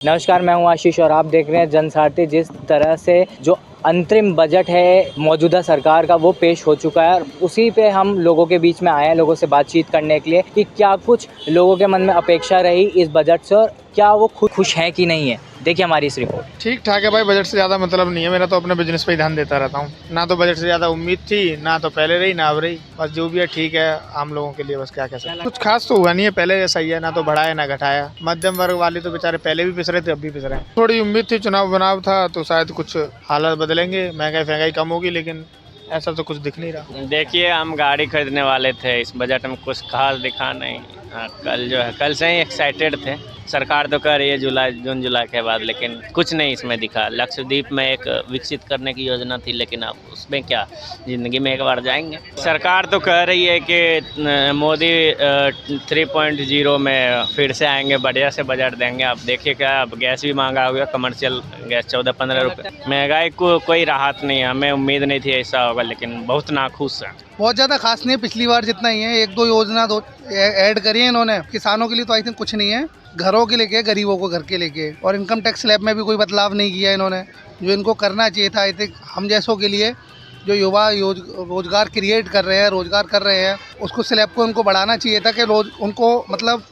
नमस्कार, मैं हूं आशीष और आप देख रहे हैं जनसारथी। जिस तरह से जो अंतरिम बजट है मौजूदा सरकार का वो पेश हो चुका है और उसी पे हम लोगों के बीच में आए हैं लोगों से बातचीत करने के लिए कि क्या कुछ लोगों के मन में अपेक्षा रही इस बजट से और क्या वो खुश हैं कि नहीं है। देखिए हमारी इस रिपोर्ट। ठीक ठाक है भाई, बजट से ज़्यादा मतलब नहीं है। मेरा तो अपने बिजनेस पे ही ध्यान देता रहता हूँ। ना तो बजट से ज़्यादा उम्मीद थी, ना तो पहले रही ना अब रही। बस जो भी है ठीक है आम लोगों के लिए। बस क्या कह सकते हैं, कुछ खास तो हुआ नहीं है, पहले जैसा ही है। ना तो बढ़ाया ना घटाया। मध्यम वर्ग वाले तो बेचारे पहले भी पिस रहे थे, अब भी पिस रहे हैं। थोड़ी उम्मीद थी, चुनाव बनाव था तो शायद कुछ हालात बदलेंगे, महंगाई कम होगी, लेकिन ऐसा तो कुछ दिख नहीं रहा। देखिए, हम गाड़ी खरीदने वाले थे, इस बजट में कुछ खास दिखा नहीं। कल से ही एक्साइटेड थे। सरकार तो कह रही है जून जुलाई के बाद, लेकिन कुछ नहीं इसमें दिखा। लक्षद्वीप में एक विकसित करने की योजना थी, लेकिन अब उसमें क्या, ज़िंदगी में एक बार जाएंगे। सरकार तो कह रही है कि मोदी 3.0 में फिर से आएंगे, बढ़िया से बजट देंगे। अब देखिए क्या, अब गैस भी महंगा हो गया, कमर्शियल गैस 14-15 रुपये। महंगाई को कोई राहत नहीं है, हमें उम्मीद नहीं थी ऐसा होगा, लेकिन बहुत नाखुश है। बहुत ज़्यादा खास नहीं है, पिछली बार जितना ही है। एक दो योजना ऐड करी है इन्होंने। किसानों के लिए तो आई थिंक कुछ नहीं है, घरों के लेके, गरीबों को घर के लेके। और इनकम टैक्स स्लैब में भी कोई बदलाव नहीं किया इन्होंने, जो इनको करना चाहिए था। आई थिंक हम जैसों के लिए जो युवा रोजगार क्रिएट कर रहे हैं, रोजगार कर रहे हैं, उसको स्लैब को उनको बढ़ाना चाहिए था कि उनको मतलब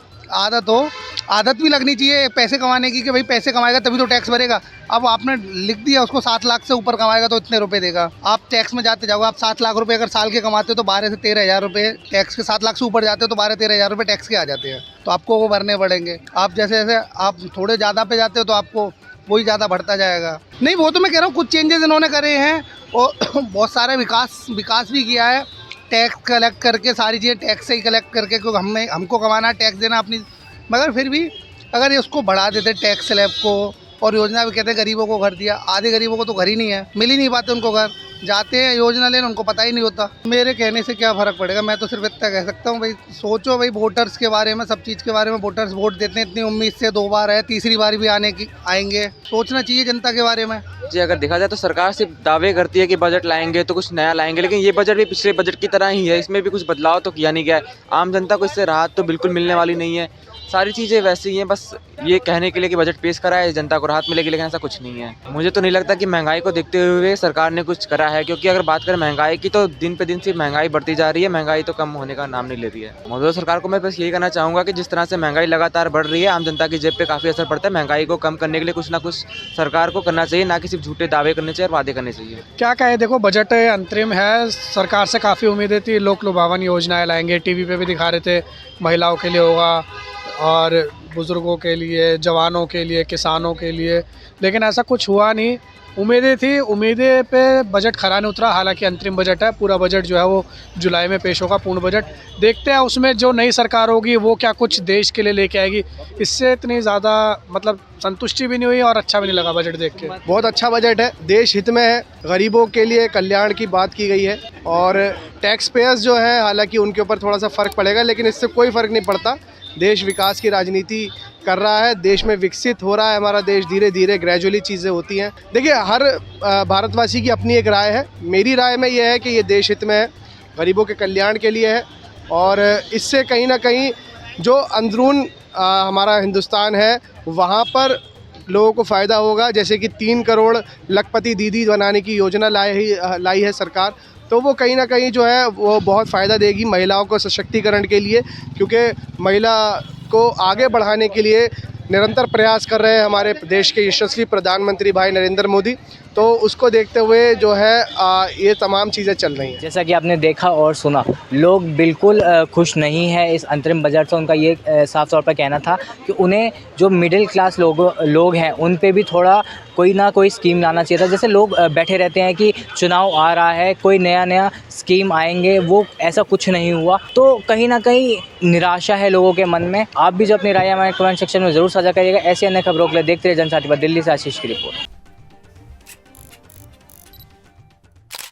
आदत भी लगनी चाहिए पैसे कमाने की, कि भाई पैसे कमाएगा तभी तो टैक्स भरेगा। अब आपने लिख दिया उसको 7 लाख से ऊपर कमाएगा तो इतने रुपए देगा। आप टैक्स में जाते जाओगे, आप 7 लाख रुपए अगर साल के कमाते हो तो 12 से 13 हज़ार रुपये टैक्स के। 7 लाख से ऊपर जाते हो तो 12-13 हज़ार रुपये टैक्स के आ जाते हैं, तो आपको वो भरने पड़ेंगे। आप जैसे जैसे आप थोड़े ज़्यादा पे जाते हो तो आपको वही ज़्यादा बढ़ता जाएगा। नहीं, वो तो मैं कह रहा हूँ कुछ चेंजेस इन्होंने करे हैं और बहुत सारे विकास भी किया है। टैक्स कलेक्ट करके, सारी चीज़ें टैक्स से ही कलेक्ट करके, क्योंकि हमको कमाना, टैक्स देना अपनी। मगर फिर भी अगर ये उसको बढ़ा देते टैक्स स्लैब को, और योजना भी कहते हैं गरीबों को घर दिया। आधे गरीबों को तो घर ही नहीं है, मिल ही नहीं पाते उनको घर। जाते हैं योजना लेने, उनको पता ही नहीं होता। मेरे कहने से क्या फ़र्क पड़ेगा, मैं तो सिर्फ इतना कह सकता हूँ भाई सोचो भाई वोटर्स के बारे में, सब चीज़ के बारे में। वोटर्स वोट देते हैं इतनी उम्मीद से, 2 बार है, तीसरी बार भी आएंगे। सोचना चाहिए जनता के बारे में। जी, अगर देखा जाए तो सरकार सिर्फ दावे करती है कि बजट लाएंगे तो कुछ नया लाएंगे, लेकिन ये बजट भी पिछले बजट की तरह ही है। इसमें भी कुछ बदलाव तो किया नहीं गया है। आम जनता को इससे राहत तो बिल्कुल मिलने वाली नहीं है। सारी चीज़ें वैसी ही हैं, बस ये कहने के लिए कि बजट पेश करा है, जनता को राहत मिलेगी, लेकिन ऐसा कुछ नहीं है। मुझे तो नहीं लगता कि महंगाई को देखते हुए सरकार ने कुछ करा है, क्योंकि अगर बात करें महंगाई की तो दिन पे दिन सिर्फ महंगाई बढ़ती जा रही है। महंगाई तो कम होने का नाम नहीं ले रही है। मौजूदा सरकार को मैं बस यही कहना चाहूँगा कि जिस तरह से महंगाई लगातार बढ़ रही है, आम जनता की जेब पे काफ़ी असर पड़ता है। महंगाई को कम करने के लिए कुछ ना कुछ सरकार को करना चाहिए, ना कि सिर्फ झूठे दावे करने चाहिए और वादे करने चाहिए। क्या कहे, देखो बजट अंतरिम है। सरकार से काफ़ी उम्मीदें थी, लोक लुभावन योजनाएं लाएंगे, टीवी पे भी दिखा रहे थे, महिलाओं के लिए होगा और बुज़ुर्गों के लिए, जवानों के लिए, किसानों के लिए, लेकिन ऐसा कुछ हुआ नहीं। उम्मीदें थी, उम्मीदें पे बजट खरा नहीं उतरा। हालांकि अंतरिम बजट है, पूरा बजट जो है वो जुलाई में पेश होगा, पूर्ण बजट। देखते हैं उसमें जो नई सरकार होगी वो क्या कुछ देश के लिए लेके आएगी। इससे इतनी ज़्यादा मतलब संतुष्टि भी नहीं हुई और अच्छा भी नहीं लगा बजट देख के। बहुत अच्छा बजट है, देश हित में है, गरीबों के लिए कल्याण की बात की गई है। और टैक्स पेयर्स जो है, हालांकि उनके ऊपर थोड़ा सा फ़र्क पड़ेगा, लेकिन इससे कोई फ़र्क नहीं पड़ता। देश विकास की राजनीति कर रहा है, देश में विकसित हो रहा है हमारा देश, धीरे धीरे ग्रेजुअली चीज़ें होती हैं। देखिए, हर भारतवासी की अपनी एक राय है। मेरी राय में यह है कि ये देश हित में है, गरीबों के कल्याण के लिए है, और इससे कहीं ना कहीं जो अंदरून हमारा हिंदुस्तान है वहाँ पर लोगों को फ़ायदा होगा। जैसे कि 3 करोड़ लखपति दीदी बनाने की योजना लाई है सरकार, तो वो कहीं ना कहीं जो है वो बहुत फ़ायदा देगी महिलाओं को सशक्तिकरण के लिए, क्योंकि महिला को आगे बढ़ाने के लिए निरंतर प्रयास कर रहे हैं हमारे देश के यशस्वी प्रधानमंत्री भाई नरेंद्र मोदी। तो उसको देखते हुए जो है ये तमाम चीज़ें चल रही हैं। जैसा कि आपने देखा और सुना, लोग बिल्कुल खुश नहीं है इस अंतरिम बजट से। उनका ये साफ तौर पर कहना था कि उन्हें जो मिडिल क्लास लोग हैं उन पे भी थोड़ा कोई ना कोई स्कीम लाना चाहिए था। जैसे लोग बैठे रहते हैं कि चुनाव आ रहा है, कोई नया स्कीम आएंगे, वो ऐसा कुछ नहीं हुआ। तो कहीं ना कहीं निराशा है लोगों के मन में। आप भी जो अपनी राय हमारे कमेंट सेक्शन में ज़रूर साझा करिएगा। ऐसी अन्य खबरों के लिए देखते रहिए जनसारथी पर। दिल्ली से आशीष की रिपोर्ट।